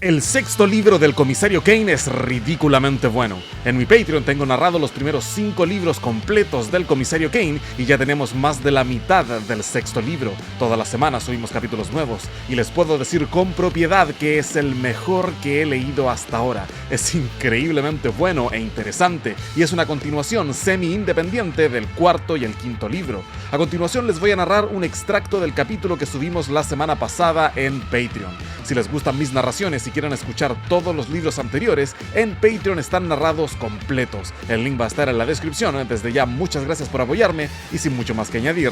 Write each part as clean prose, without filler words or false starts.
El sexto libro del Comisario Kane es ridículamente bueno. En mi Patreon tengo narrado los primeros 5 libros completos del Comisario Kane y ya tenemos más de la mitad del sexto libro. Todas las semanas subimos capítulos nuevos y les puedo decir con propiedad que es el mejor que he leído hasta ahora. Es increíblemente bueno e interesante y es una continuación semi-independiente del cuarto y el quinto libro. A continuación les voy a narrar un extracto del capítulo que subimos la semana pasada en Patreon. Si les gustan mis narraciones y quieren escuchar todos los libros anteriores, en Patreon están narrados completos. El link va a estar en la descripción. Desde ya, muchas gracias por apoyarme y sin mucho más que añadir,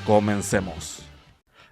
comencemos.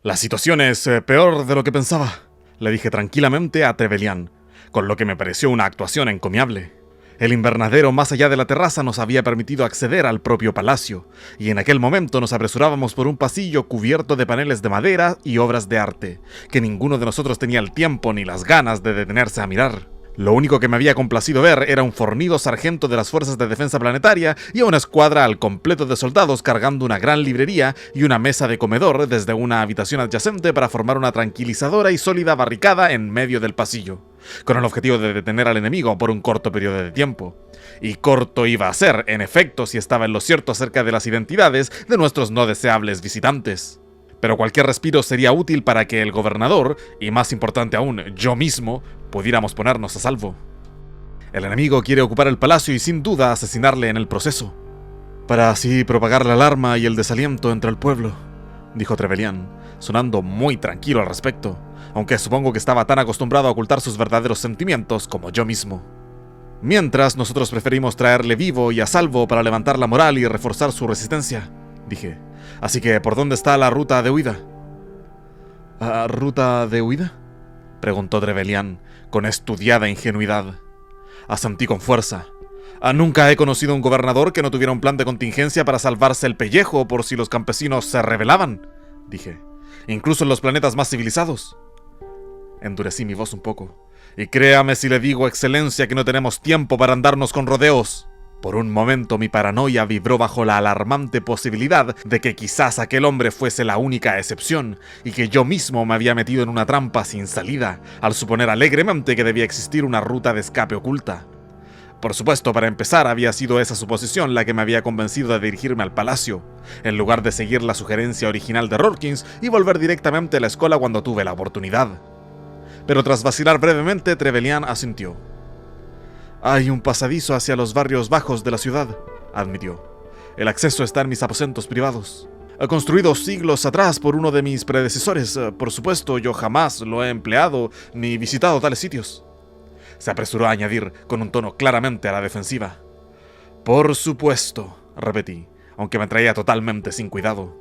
La situación es peor de lo que pensaba, le dije tranquilamente a Trevelyan, con lo que me pareció una actuación encomiable. El invernadero más allá de la terraza nos había permitido acceder al propio palacio, y en aquel momento nos apresurábamos por un pasillo cubierto de paneles de madera y obras de arte, que ninguno de nosotros tenía el tiempo ni las ganas de detenerse a mirar. Lo único que me había complacido ver era un fornido sargento de las Fuerzas de Defensa Planetaria y a una escuadra al completo de soldados cargando una gran librería y una mesa de comedor desde una habitación adyacente para formar una tranquilizadora y sólida barricada en medio del pasillo, con el objetivo de detener al enemigo por un corto periodo de tiempo. Y corto iba a ser, en efecto, si estaba en lo cierto acerca de las identidades de nuestros no deseables visitantes. Pero cualquier respiro sería útil para que el gobernador, y más importante aún, yo mismo, pudiéramos ponernos a salvo. El enemigo quiere ocupar el palacio y sin duda asesinarle en el proceso, para así propagar la alarma y el desaliento entre el pueblo, dijo Trevelyan, sonando muy tranquilo al respecto, aunque supongo que estaba tan acostumbrado a ocultar sus verdaderos sentimientos como yo mismo. Mientras, nosotros preferimos traerle vivo y a salvo para levantar la moral y reforzar su resistencia, dije. Así que, ¿por dónde está la ruta de huida? ¿Ruta de huida?, preguntó Trevelyan, con estudiada ingenuidad. Asentí con fuerza. Nunca he conocido un gobernador que no tuviera un plan de contingencia para salvarse el pellejo por si los campesinos se rebelaban, dije. Incluso en los planetas más civilizados. Endurecí mi voz un poco. Y créame si le digo, excelencia, que no tenemos tiempo para andarnos con rodeos. Por un momento mi paranoia vibró bajo la alarmante posibilidad de que quizás aquel hombre fuese la única excepción y que yo mismo me había metido en una trampa sin salida, al suponer alegremente que debía existir una ruta de escape oculta. Por supuesto, para empezar, había sido esa suposición la que me había convencido de dirigirme al palacio, en lugar de seguir la sugerencia original de Rorkins y volver directamente a la escuela cuando tuve la oportunidad. Pero tras vacilar brevemente, Trevelyan asintió. «Hay un pasadizo hacia los barrios bajos de la ciudad», admitió. «El acceso está en mis aposentos privados. Construido siglos atrás por uno de mis predecesores. Por supuesto, yo jamás lo he empleado ni visitado tales sitios». Se apresuró a añadir, con un tono claramente a la defensiva. «Por supuesto», repetí, aunque me traía totalmente sin cuidado.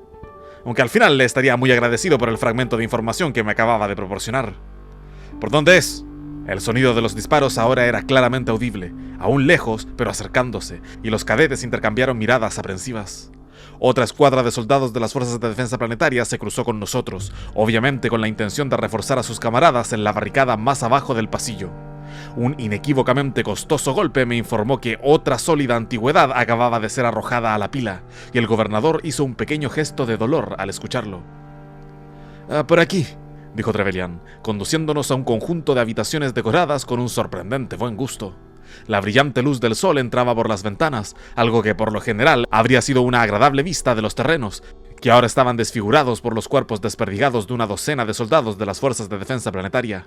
Aunque al final le estaría muy agradecido por el fragmento de información que me acababa de proporcionar. «¿Por dónde es?». El sonido de los disparos ahora era claramente audible, aún lejos, pero acercándose, y los cadetes intercambiaron miradas aprensivas. Otra escuadra de soldados de las Fuerzas de Defensa Planetaria se cruzó con nosotros, obviamente con la intención de reforzar a sus camaradas en la barricada más abajo del pasillo. Un inequívocamente costoso golpe me informó que otra sólida antigüedad acababa de ser arrojada a la pila, y el gobernador hizo un pequeño gesto de dolor al escucharlo. «Por aquí», dijo Trevelyan, conduciéndonos a un conjunto de habitaciones decoradas con un sorprendente buen gusto. La brillante luz del sol entraba por las ventanas, algo que por lo general habría sido una agradable vista de los terrenos, que ahora estaban desfigurados por los cuerpos desperdigados de una docena de soldados de las Fuerzas de Defensa Planetaria.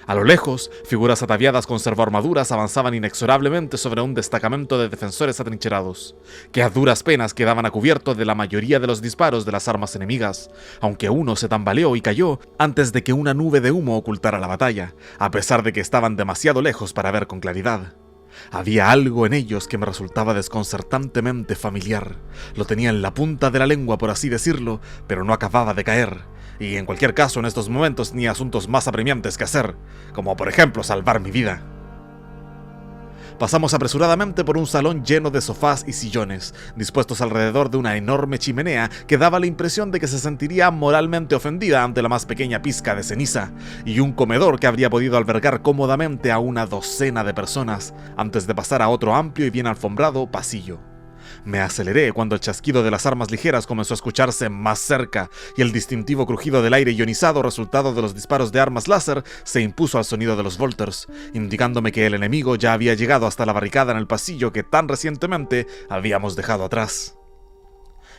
A lo lejos, figuras ataviadas con servoarmaduras avanzaban inexorablemente sobre un destacamento de defensores atrincherados, que a duras penas quedaban a cubierto de la mayoría de los disparos de las armas enemigas, aunque uno se tambaleó y cayó antes de que una nube de humo ocultara la batalla, a pesar de que estaban demasiado lejos para ver con claridad. Había algo en ellos que me resultaba desconcertantemente familiar. Lo tenía en la punta de la lengua, por así decirlo, pero no acababa de caer. Y en cualquier caso, en estos momentos tenía asuntos más apremiantes que hacer, como por ejemplo salvar mi vida. Pasamos apresuradamente por un salón lleno de sofás y sillones, dispuestos alrededor de una enorme chimenea que daba la impresión de que se sentiría moralmente ofendida ante la más pequeña pizca de ceniza, y un comedor que habría podido albergar cómodamente a una docena de personas, antes de pasar a otro amplio y bien alfombrado pasillo. Me aceleré cuando el chasquido de las armas ligeras comenzó a escucharse más cerca y el distintivo crujido del aire ionizado resultado de los disparos de armas láser se impuso al sonido de los Volters, indicándome que el enemigo ya había llegado hasta la barricada en el pasillo que tan recientemente habíamos dejado atrás.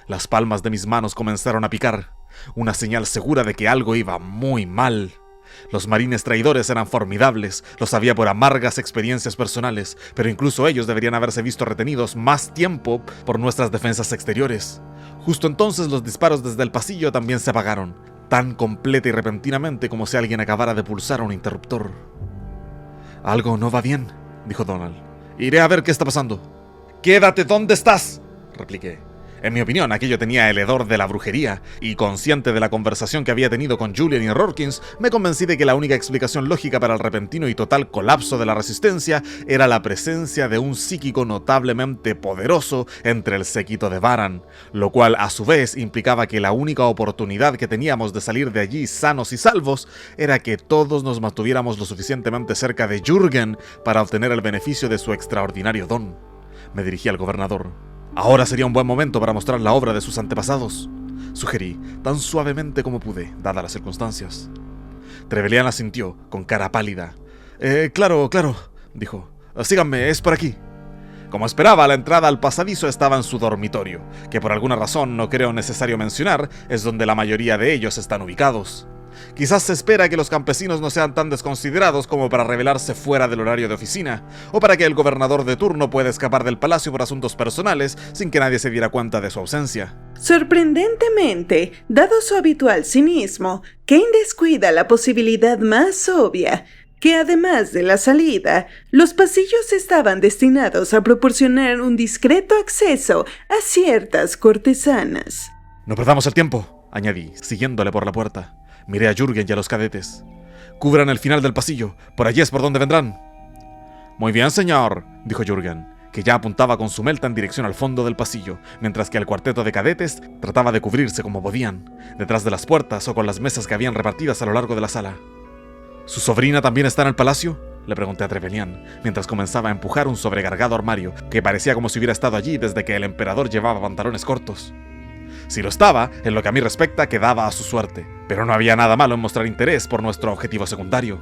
Las palmas de mis manos comenzaron a picar, una señal segura de que algo iba muy mal. Los marines traidores eran formidables, lo sabía por amargas experiencias personales, pero incluso ellos deberían haberse visto retenidos más tiempo por nuestras defensas exteriores. Justo entonces los disparos desde el pasillo también se apagaron, tan completa y repentinamente como si alguien acabara de pulsar un interruptor. «Algo no va bien», dijo Donald. «Iré a ver qué está pasando». «¡Quédate donde estás!», repliqué. En mi opinión, aquello tenía el hedor de la brujería, y consciente de la conversación que había tenido con Julian y Rorkins, me convencí de que la única explicación lógica para el repentino y total colapso de la resistencia era la presencia de un psíquico notablemente poderoso entre el séquito de Varan, lo cual a su vez implicaba que la única oportunidad que teníamos de salir de allí sanos y salvos era que todos nos mantuviéramos lo suficientemente cerca de Jürgen para obtener el beneficio de su extraordinario don. Me dirigí al gobernador. «Ahora sería un buen momento para mostrar la obra de sus antepasados», sugerí, tan suavemente como pude, dadas las circunstancias. Trevelyan asintió, con cara pálida. Claro», dijo. «Síganme, es por aquí». Como esperaba, la entrada al pasadizo estaba en su dormitorio, que por alguna razón no creo necesario mencionar, es donde la mayoría de ellos están ubicados. Quizás se espera que los campesinos no sean tan desconsiderados como para revelarse fuera del horario de oficina, o para que el gobernador de turno pueda escapar del palacio por asuntos personales sin que nadie se diera cuenta de su ausencia. Sorprendentemente, dado su habitual cinismo, Kane descuida la posibilidad más obvia, que además de la salida, los pasillos estaban destinados a proporcionar un discreto acceso a ciertas cortesanas. «No perdamos el tiempo», añadí, siguiéndole por la puerta. Miré a Jürgen y a los cadetes. «Cubran el final del pasillo, por allí es por donde vendrán». «Muy bien, señor», dijo Jürgen, que ya apuntaba con su melta en dirección al fondo del pasillo, mientras que el cuarteto de cadetes trataba de cubrirse como podían, detrás de las puertas o con las mesas que habían repartidas a lo largo de la sala. «¿Su sobrina también está en el palacio?», le pregunté a Trevelyan, mientras comenzaba a empujar un sobrecargado armario, que parecía como si hubiera estado allí desde que el emperador llevaba pantalones cortos. Si lo estaba, en lo que a mí respecta, quedaba a su suerte, pero no había nada malo en mostrar interés por nuestro objetivo secundario.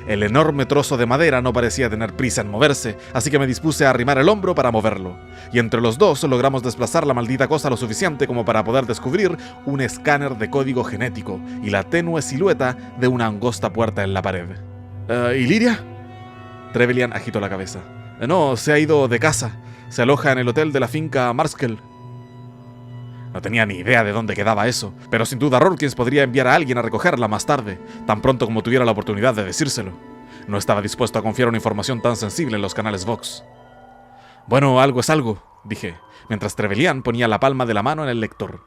El enorme trozo de madera no parecía tener prisa en moverse, así que me dispuse a arrimar el hombro para moverlo, y entre los dos logramos desplazar la maldita cosa lo suficiente como para poder descubrir un escáner de código genético y la tenue silueta de una angosta puerta en la pared. ¿Y Lyria?», Trevelyan agitó la cabeza. «No, se ha ido de casa. Se aloja en el hotel de la finca Marskel». No tenía ni idea de dónde quedaba eso, pero sin duda Rorkins podría enviar a alguien a recogerla más tarde, tan pronto como tuviera la oportunidad de decírselo. No estaba dispuesto a confiar una información tan sensible en los canales Vox. «Bueno, algo es algo», dije, mientras Trevelyan ponía la palma de la mano en el lector.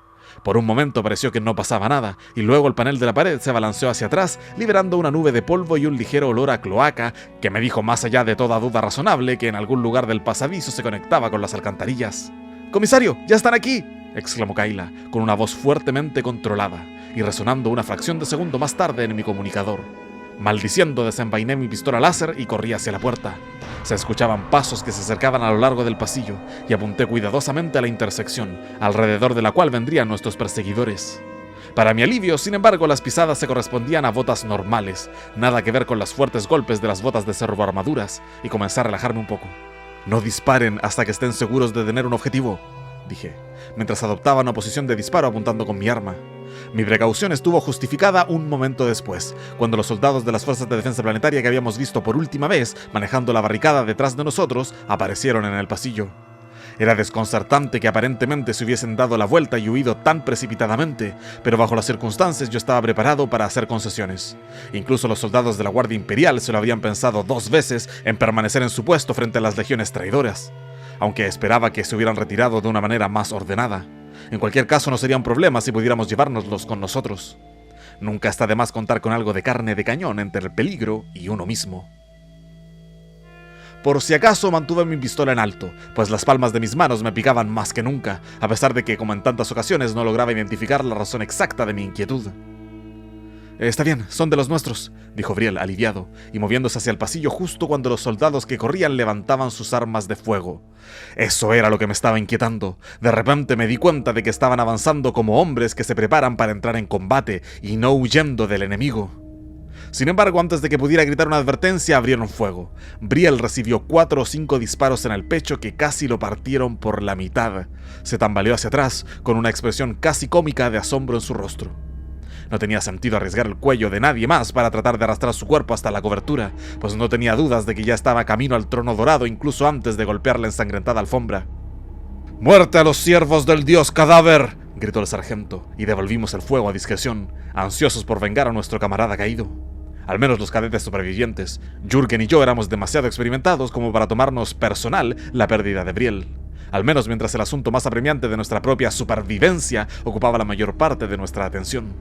Por un momento pareció que no pasaba nada, y luego el panel de la pared se balanceó hacia atrás, liberando una nube de polvo y un ligero olor a cloaca que me dijo más allá de toda duda razonable que en algún lugar del pasadizo se conectaba con las alcantarillas. «¡Comisario, ya están aquí!», exclamó Kayla, con una voz fuertemente controlada, y resonando una fracción de segundo más tarde en mi comunicador. Maldiciendo, desenvainé mi pistola láser y corrí hacia la puerta. Se escuchaban pasos que se acercaban a lo largo del pasillo, y apunté cuidadosamente a la intersección, alrededor de la cual vendrían nuestros perseguidores. Para mi alivio, sin embargo, las pisadas se correspondían a botas normales, nada que ver con los fuertes golpes de las botas de servoarmaduras, y comencé a relajarme un poco. «No disparen hasta que estén seguros de tener un objetivo», dije, mientras adoptaba una posición de disparo apuntando con mi arma. Mi precaución estuvo justificada un momento después, cuando los soldados de las Fuerzas de Defensa Planetaria que habíamos visto por última vez manejando la barricada detrás de nosotros aparecieron en el pasillo. Era desconcertante que aparentemente se hubiesen dado la vuelta y huido tan precipitadamente, pero bajo las circunstancias yo estaba preparado para hacer concesiones. Incluso los soldados de la Guardia Imperial se lo habían pensado 2 veces en permanecer en su puesto frente a las legiones traidoras, aunque esperaba que se hubieran retirado de una manera más ordenada. En cualquier caso no sería un problema si pudiéramos llevárnoslos con nosotros. Nunca está de más contar con algo de carne de cañón entre el peligro y uno mismo. Por si acaso mantuve mi pistola en alto, pues las palmas de mis manos me picaban más que nunca, a pesar de que, como en tantas ocasiones, no lograba identificar la razón exacta de mi inquietud. Está bien, son de los nuestros, dijo Brielle aliviado, y moviéndose hacia el pasillo justo cuando los soldados que corrían levantaban sus armas de fuego. Eso era lo que me estaba inquietando. De repente me di cuenta de que estaban avanzando como hombres que se preparan para entrar en combate y no huyendo del enemigo. Sin embargo, antes de que pudiera gritar una advertencia, abrieron fuego. Brielle recibió 4 o 5 disparos en el pecho que casi lo partieron por la mitad. Se tambaleó hacia atrás, con una expresión casi cómica de asombro en su rostro. No tenía sentido arriesgar el cuello de nadie más para tratar de arrastrar su cuerpo hasta la cobertura, pues no tenía dudas de que ya estaba camino al trono dorado incluso antes de golpear la ensangrentada alfombra. ¡Muerte a los siervos del dios cadáver!, gritó el sargento, y devolvimos el fuego a discreción, ansiosos por vengar a nuestro camarada caído. Al menos los cadetes supervivientes, Jürgen y yo éramos demasiado experimentados como para tomarnos personal la pérdida de Brielle. Al menos mientras el asunto más apremiante de nuestra propia supervivencia ocupaba la mayor parte de nuestra atención.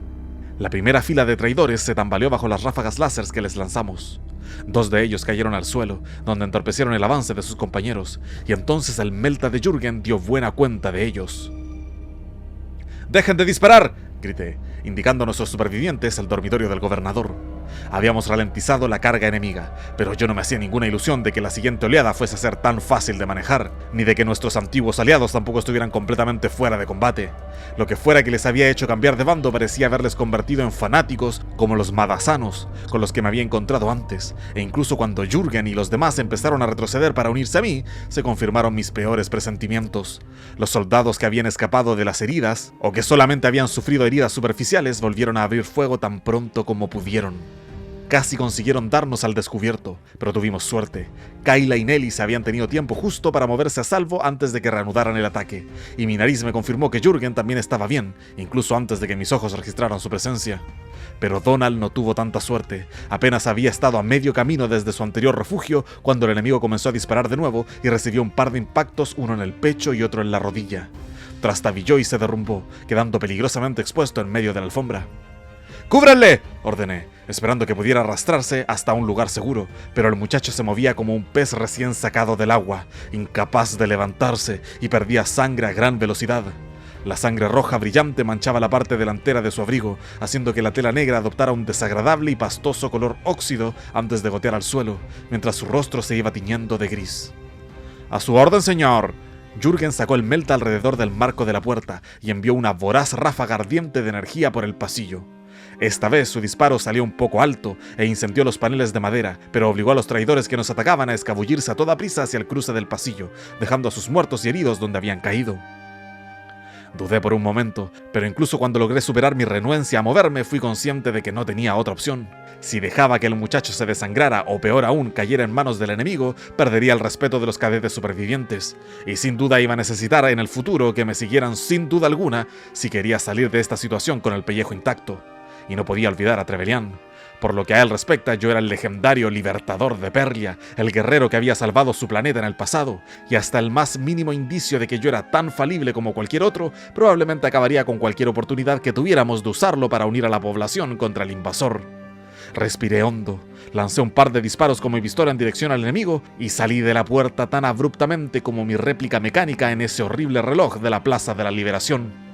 La primera fila de traidores se tambaleó bajo las ráfagas láseres que les lanzamos. 2 de ellos cayeron al suelo, donde entorpecieron el avance de sus compañeros, y entonces el melta de Jürgen dio buena cuenta de ellos. ¡Dejen de disparar!, grité, indicando a nuestros supervivientes el dormitorio del gobernador. Habíamos ralentizado la carga enemiga, pero yo no me hacía ninguna ilusión de que la siguiente oleada fuese a ser tan fácil de manejar, ni de que nuestros antiguos aliados tampoco estuvieran completamente fuera de combate. Lo que fuera que les había hecho cambiar de bando parecía haberles convertido en fanáticos como los madasanos, con los que me había encontrado antes, e incluso cuando Jürgen y los demás empezaron a retroceder para unirse a mí, se confirmaron mis peores presentimientos. Los soldados que habían escapado de las heridas, o que solamente habían sufrido heridas superficiales, volvieron a abrir fuego tan pronto como pudieron. Casi consiguieron darnos al descubierto, pero tuvimos suerte. Kayla y Nelly se habían tenido tiempo justo para moverse a salvo antes de que reanudaran el ataque, y mi nariz me confirmó que Jürgen también estaba bien, incluso antes de que mis ojos registraran su presencia. Pero Donald no tuvo tanta suerte. Apenas había estado a medio camino desde su anterior refugio cuando el enemigo comenzó a disparar de nuevo y recibió un par de impactos, uno en el pecho y otro en la rodilla. Trastabilló y se derrumbó, quedando peligrosamente expuesto en medio de la alfombra. ¡Cúbranle!, ordené, esperando que pudiera arrastrarse hasta un lugar seguro, pero el muchacho se movía como un pez recién sacado del agua, incapaz de levantarse, y perdía sangre a gran velocidad. La sangre roja brillante manchaba la parte delantera de su abrigo, haciendo que la tela negra adoptara un desagradable y pastoso color óxido antes de gotear al suelo, mientras su rostro se iba tiñendo de gris. ¡A su orden, señor! Jürgen sacó el melta alrededor del marco de la puerta y envió una voraz ráfaga ardiente de energía por el pasillo. Esta vez su disparo salió un poco alto e incendió los paneles de madera, pero obligó a los traidores que nos atacaban a escabullirse a toda prisa hacia el cruce del pasillo, dejando a sus muertos y heridos donde habían caído. Dudé por un momento, pero incluso cuando logré superar mi renuencia a moverme, fui consciente de que no tenía otra opción. Si dejaba que el muchacho se desangrara o peor aún cayera en manos del enemigo, perdería el respeto de los cadetes supervivientes, y sin duda iba a necesitar en el futuro que me siguieran sin duda alguna si quería salir de esta situación con el pellejo intacto. Y no podía olvidar a Trevelyan. Por lo que a él respecta, yo era el legendario libertador de Perlia, el guerrero que había salvado su planeta en el pasado, y hasta el más mínimo indicio de que yo era tan falible como cualquier otro, probablemente acabaría con cualquier oportunidad que tuviéramos de usarlo para unir a la población contra el invasor. Respiré hondo, lancé un par de disparos con mi pistola en dirección al enemigo y salí de la puerta tan abruptamente como mi réplica mecánica en ese horrible reloj de la Plaza de la Liberación.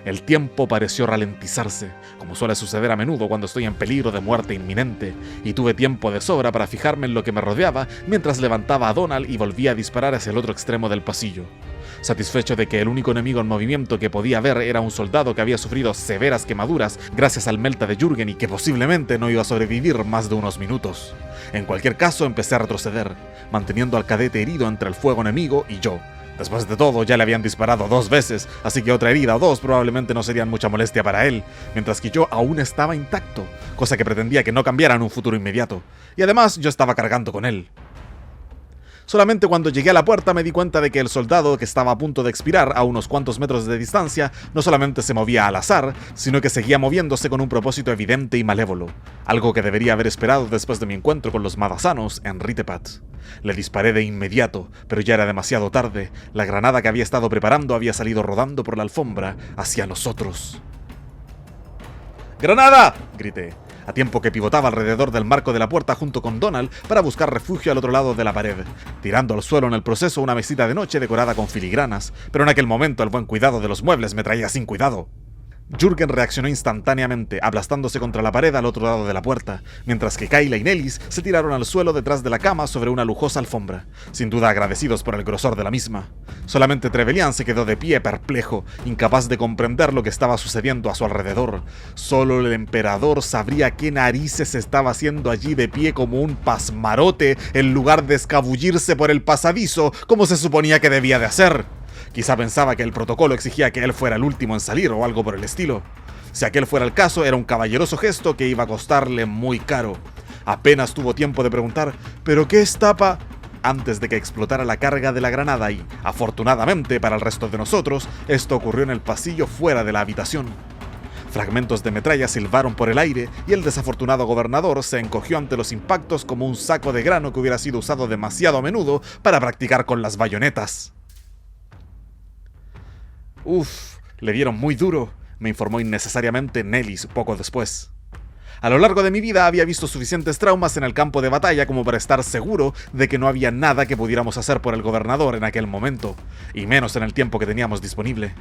El tiempo pareció ralentizarse, como suele suceder a menudo cuando estoy en peligro de muerte inminente, y tuve tiempo de sobra para fijarme en lo que me rodeaba mientras levantaba a Donald y volvía a disparar hacia el otro extremo del pasillo. Satisfecho de que el único enemigo en movimiento que podía ver era un soldado que había sufrido severas quemaduras gracias al melta de Jürgen y que posiblemente no iba a sobrevivir más de unos minutos. En cualquier caso, empecé a retroceder, manteniendo al cadete herido entre el fuego enemigo y yo. Después de todo, ya le habían disparado 2 veces, así que otra herida o 2 probablemente no serían mucha molestia para él, mientras que yo aún estaba intacto, cosa que pretendía que no cambiara en un futuro inmediato. Y además, yo estaba cargando con él. Solamente cuando llegué a la puerta me di cuenta de que el soldado, que estaba a punto de expirar a unos cuantos metros de distancia, no solamente se movía al azar, sino que seguía moviéndose con un propósito evidente y malévolo, algo que debería haber esperado después de mi encuentro con los madasanos en Ritepat. Le disparé de inmediato, pero ya era demasiado tarde. La granada que había estado preparando había salido rodando por la alfombra hacia nosotros. ¡Granada!, grité, a tiempo que pivotaba alrededor del marco de la puerta junto con Donald para buscar refugio al otro lado de la pared, tirando al suelo en el proceso una mesita de noche decorada con filigranas, pero en aquel momento el buen cuidado de los muebles me traía sin cuidado. Jürgen reaccionó instantáneamente, aplastándose contra la pared al otro lado de la puerta, mientras que Kayla y Nellis se tiraron al suelo detrás de la cama sobre una lujosa alfombra, sin duda agradecidos por el grosor de la misma. Solamente Trevelyan se quedó de pie perplejo, incapaz de comprender lo que estaba sucediendo a su alrededor. Solo el emperador sabría qué narices estaba haciendo allí de pie como un pasmarote, en lugar de escabullirse por el pasadizo como se suponía que debía de hacer. Quizá pensaba que el protocolo exigía que él fuera el último en salir o algo por el estilo. Si aquel fuera el caso, era un caballeroso gesto que iba a costarle muy caro. Apenas tuvo tiempo de preguntar, ¿pero qué está antes de que explotara la carga de la granada y, afortunadamente para el resto de nosotros, esto ocurrió en el pasillo fuera de la habitación. Fragmentos de metralla silbaron por el aire y el desafortunado gobernador se encogió ante los impactos como un saco de grano que hubiera sido usado demasiado a menudo para practicar con las bayonetas. Uf, le dieron muy duro, me informó innecesariamente Nellis poco después. A lo largo de mi vida había visto suficientes traumas en el campo de batalla como para estar seguro de que no había nada que pudiéramos hacer por el gobernador en aquel momento, y menos en el tiempo que teníamos disponible.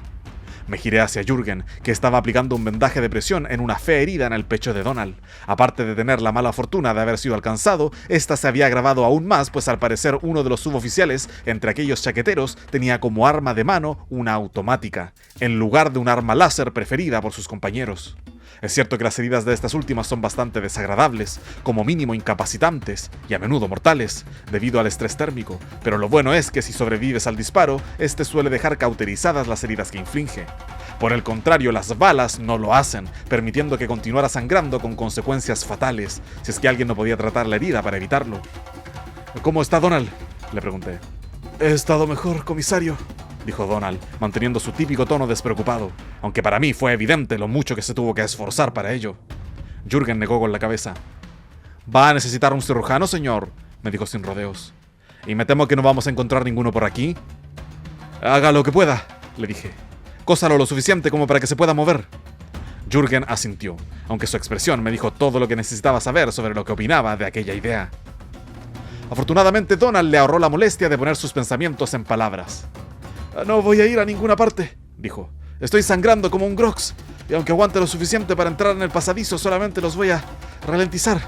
Me giré hacia Jürgen, que estaba aplicando un vendaje de presión en una fea herida en el pecho de Donald. Aparte de tener la mala fortuna de haber sido alcanzado, esta se había agravado aún más, pues al parecer uno de los suboficiales, entre aquellos chaqueteros, tenía como arma de mano una automática, en lugar de un arma láser preferida por sus compañeros. Es cierto que las heridas de estas últimas son bastante desagradables, como mínimo incapacitantes y a menudo mortales, debido al estrés térmico, pero lo bueno es que si sobrevives al disparo, este suele dejar cauterizadas las heridas que inflige. Por el contrario, las balas no lo hacen, permitiendo que continuara sangrando con consecuencias fatales, si es que alguien no podía tratar la herida para evitarlo. ¿Cómo está Donald?, le pregunté. He estado mejor, comisario, dijo Donald, manteniendo su típico tono despreocupado, aunque para mí fue evidente lo mucho que se tuvo que esforzar para ello. Jürgen negó con la cabeza. ¿Va a necesitar un cirujano, señor?, me dijo sin rodeos. ¿Y me temo que no vamos a encontrar ninguno por aquí? Haga lo que pueda, le dije. Cósalo lo suficiente como para que se pueda mover. Jürgen asintió, aunque su expresión me dijo todo lo que necesitaba saber sobre lo que opinaba de aquella idea. Afortunadamente, Donald le ahorró la molestia de poner sus pensamientos en palabras. No voy a ir a ninguna parte, dijo. Estoy sangrando como un grox, y aunque aguante lo suficiente para entrar en el pasadizo, solamente los voy a ralentizar.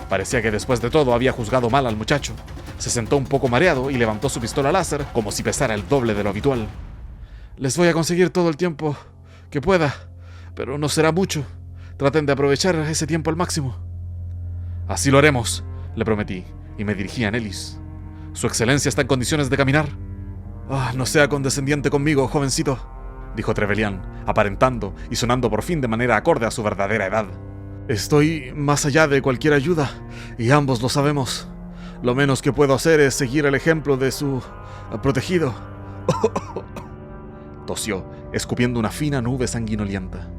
Parecía que después de todo había juzgado mal al muchacho. Se sentó un poco mareado y levantó su pistola láser como si pesara el doble de lo habitual. Les voy a conseguir todo el tiempo que pueda, pero no será mucho. Traten de aprovechar ese tiempo al máximo. Así lo haremos, le prometí, y me dirigí a Nellis. ¿Su excelencia está en condiciones de caminar? No sea condescendiente conmigo, jovencito, dijo Trevelyan, aparentando y sonando por fin de manera acorde a su verdadera edad. Estoy más allá de cualquier ayuda, y ambos lo sabemos. Lo menos que puedo hacer es seguir el ejemplo de su protegido. Tosió, escupiendo una fina nube sanguinolienta.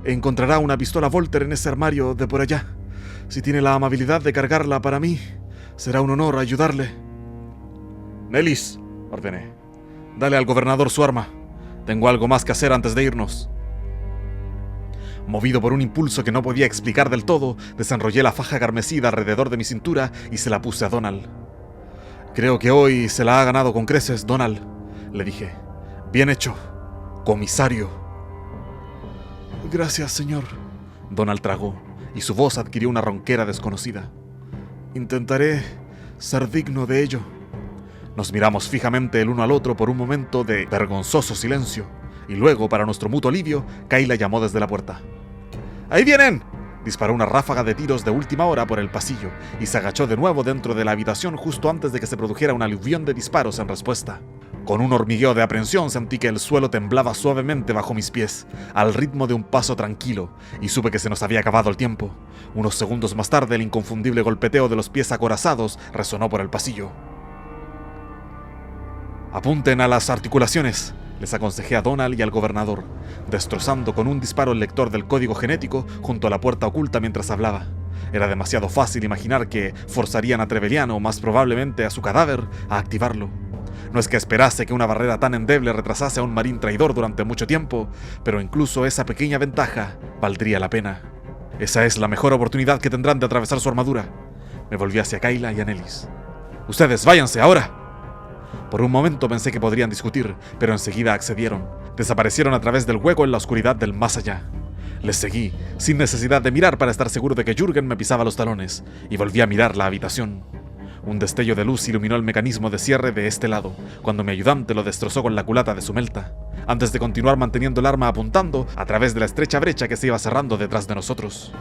Encontrará una pistola Volter en ese armario de por allá. Si tiene la amabilidad de cargarla para mí, será un honor ayudarle. Nellis, ordené. Dale al gobernador su arma. Tengo algo más que hacer antes de irnos. Movido por un impulso que no podía explicar del todo, desenrollé la faja carmesí alrededor de mi cintura y se la puse a Donald. Creo que hoy se la ha ganado con creces, Donald, le dije. Bien hecho, comisario. Gracias, señor. Donald tragó, y su voz adquirió una ronquera desconocida. Intentaré ser digno de ello. Nos miramos fijamente el uno al otro por un momento de vergonzoso silencio, y luego, para nuestro mutuo alivio, Kayla llamó desde la puerta. ¡Ahí vienen! Disparó una ráfaga de tiros de última hora por el pasillo, y se agachó de nuevo dentro de la habitación justo antes de que se produjera una aluvión de disparos en respuesta. Con un hormigueo de aprensión sentí que el suelo temblaba suavemente bajo mis pies, al ritmo de un paso tranquilo, y supe que se nos había acabado el tiempo. Unos segundos más tarde, el inconfundible golpeteo de los pies acorazados resonó por el pasillo. «Apunten a las articulaciones», les aconsejé a Donald y al gobernador, destrozando con un disparo el lector del código genético junto a la puerta oculta mientras hablaba. Era demasiado fácil imaginar que forzarían a Trevelyan, o más probablemente a su cadáver, a activarlo. No es que esperase que una barrera tan endeble retrasase a un marín traidor durante mucho tiempo, pero incluso esa pequeña ventaja valdría la pena. Esa es la mejor oportunidad que tendrán de atravesar su armadura. Me volví hacia Kayla y a Nellis. «Ustedes, váyanse, ahora». Por un momento pensé que podrían discutir, pero enseguida accedieron. Desaparecieron a través del hueco en la oscuridad del más allá. Les seguí, sin necesidad de mirar para estar seguro de que Jürgen me pisaba los talones, y volví a mirar la habitación. Un destello de luz iluminó el mecanismo de cierre de este lado, cuando mi ayudante lo destrozó con la culata de su melta, antes de continuar manteniendo el arma apuntando a través de la estrecha brecha que se iba cerrando detrás de nosotros.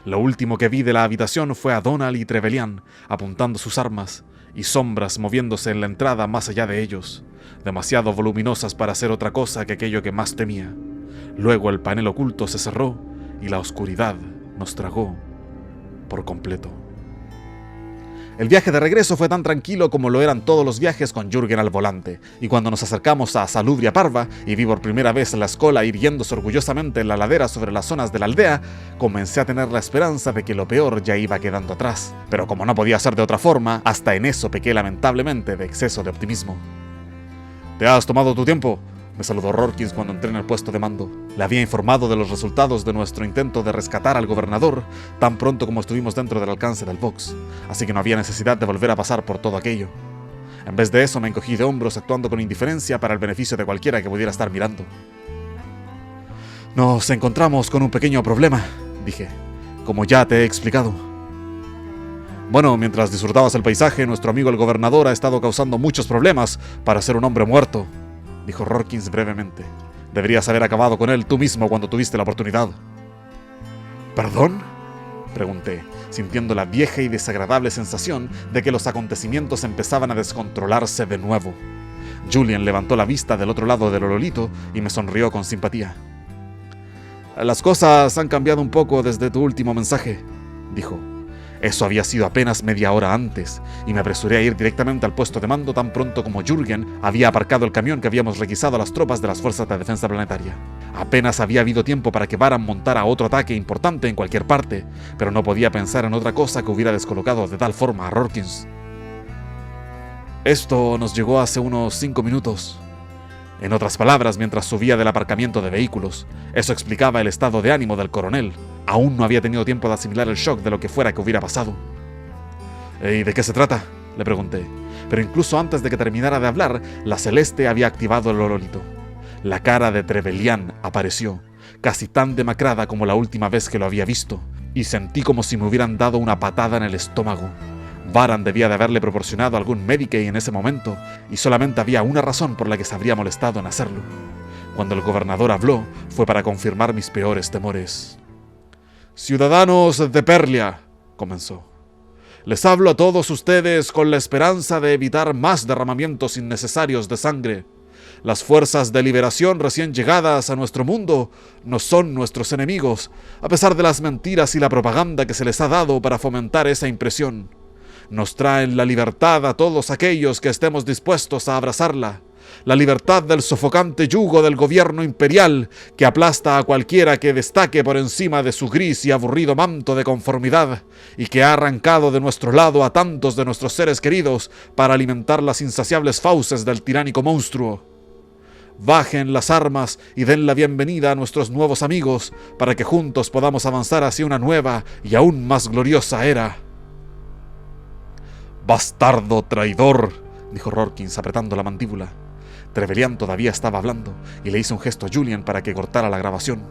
Lo último que vi de la habitación fue a Donald y Trevelyan apuntando sus armas, y sombras moviéndose en la entrada más allá de ellos, demasiado voluminosas para hacer otra cosa que aquello que más temía. Luego el panel oculto se cerró y la oscuridad nos tragó por completo. El viaje de regreso fue tan tranquilo como lo eran todos los viajes con Jürgen al volante, y cuando nos acercamos a Salubria Parva y vi por primera vez la escola irguiéndose orgullosamente en la ladera sobre las zonas de la aldea, comencé a tener la esperanza de que lo peor ya iba quedando atrás. Pero como no podía ser de otra forma, hasta en eso pequé lamentablemente de exceso de optimismo. ¿Te has tomado tu tiempo?, me saludó Rorkins cuando entré en el puesto de mando. Le había informado de los resultados de nuestro intento de rescatar al gobernador tan pronto como estuvimos dentro del alcance del box, así que no había necesidad de volver a pasar por todo aquello. En vez de eso me encogí de hombros actuando con indiferencia para el beneficio de cualquiera que pudiera estar mirando. Nos encontramos con un pequeño problema, dije, como ya te he explicado. Bueno, mientras disfrutabas el paisaje, nuestro amigo el gobernador ha estado causando muchos problemas para ser un hombre muerto, dijo Rorkins brevemente. Deberías haber acabado con él tú mismo cuando tuviste la oportunidad. ¿Perdón?, pregunté, sintiendo la vieja y desagradable sensación de que los acontecimientos empezaban a descontrolarse de nuevo. Julian levantó la vista del otro lado del ololito y me sonrió con simpatía. Las cosas han cambiado un poco desde tu último mensaje, dijo. Eso había sido apenas media hora antes, y me apresuré a ir directamente al puesto de mando tan pronto como Jürgen había aparcado el camión que habíamos requisado a las tropas de las Fuerzas de Defensa Planetaria. Apenas había habido tiempo para que Baran montara otro ataque importante en cualquier parte, pero no podía pensar en otra cosa que hubiera descolocado de tal forma a Rorkins. Esto nos llegó hace unos 5 minutos. En otras palabras, mientras subía del aparcamiento de vehículos. Eso explicaba el estado de ánimo del coronel. Aún no había tenido tiempo de asimilar el shock de lo que fuera que hubiera pasado. ¿Y de qué se trata?, le pregunté. Pero incluso antes de que terminara de hablar, la Celeste había activado el ololito. La cara de Trevelyan apareció, casi tan demacrada como la última vez que lo había visto, y sentí como si me hubieran dado una patada en el estómago. Baran debía de haberle proporcionado algún Medicaid en ese momento, y solamente había una razón por la que se habría molestado en hacerlo. Cuando el gobernador habló, fue para confirmar mis peores temores. «Ciudadanos de Perlia», comenzó. «Les hablo a todos ustedes con la esperanza de evitar más derramamientos innecesarios de sangre. Las fuerzas de liberación recién llegadas a nuestro mundo no son nuestros enemigos, a pesar de las mentiras y la propaganda que se les ha dado para fomentar esa impresión. Nos traen la libertad a todos aquellos que estemos dispuestos a abrazarla. La libertad del sofocante yugo del gobierno imperial que aplasta a cualquiera que destaque por encima de su gris y aburrido manto de conformidad y que ha arrancado de nuestro lado a tantos de nuestros seres queridos para alimentar las insaciables fauces del tiránico monstruo. Bajen las armas y den la bienvenida a nuestros nuevos amigos para que juntos podamos avanzar hacia una nueva y aún más gloriosa era». «Bastardo traidor», dijo Rorkins apretando la mandíbula. Trevelyan todavía estaba hablando, y le hice un gesto a Julian para que cortara la grabación.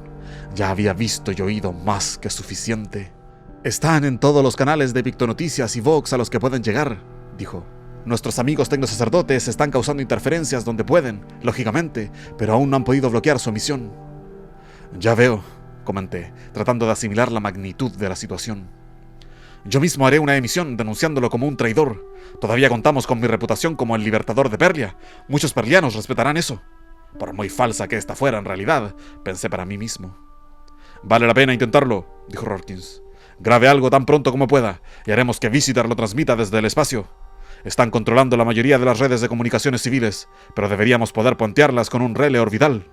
Ya había visto y oído más que suficiente. «Están en todos los canales de Pictonoticias y Vox a los que pueden llegar», dijo. «Nuestros amigos tecnosacerdotes están causando interferencias donde pueden, lógicamente, pero aún no han podido bloquear su emisión». «Ya veo», comenté, tratando de asimilar la magnitud de la situación. «Yo mismo haré una emisión denunciándolo como un traidor. Todavía contamos con mi reputación como el libertador de Perlia. Muchos perlianos respetarán eso. Por muy falsa que esta fuera en realidad», pensé para mí mismo. «Vale la pena intentarlo», dijo Rorkins. «Grabe algo tan pronto como pueda, y haremos que Visitor lo transmita desde el espacio. Están controlando la mayoría de las redes de comunicaciones civiles, pero deberíamos poder puentearlas con un relé orbital».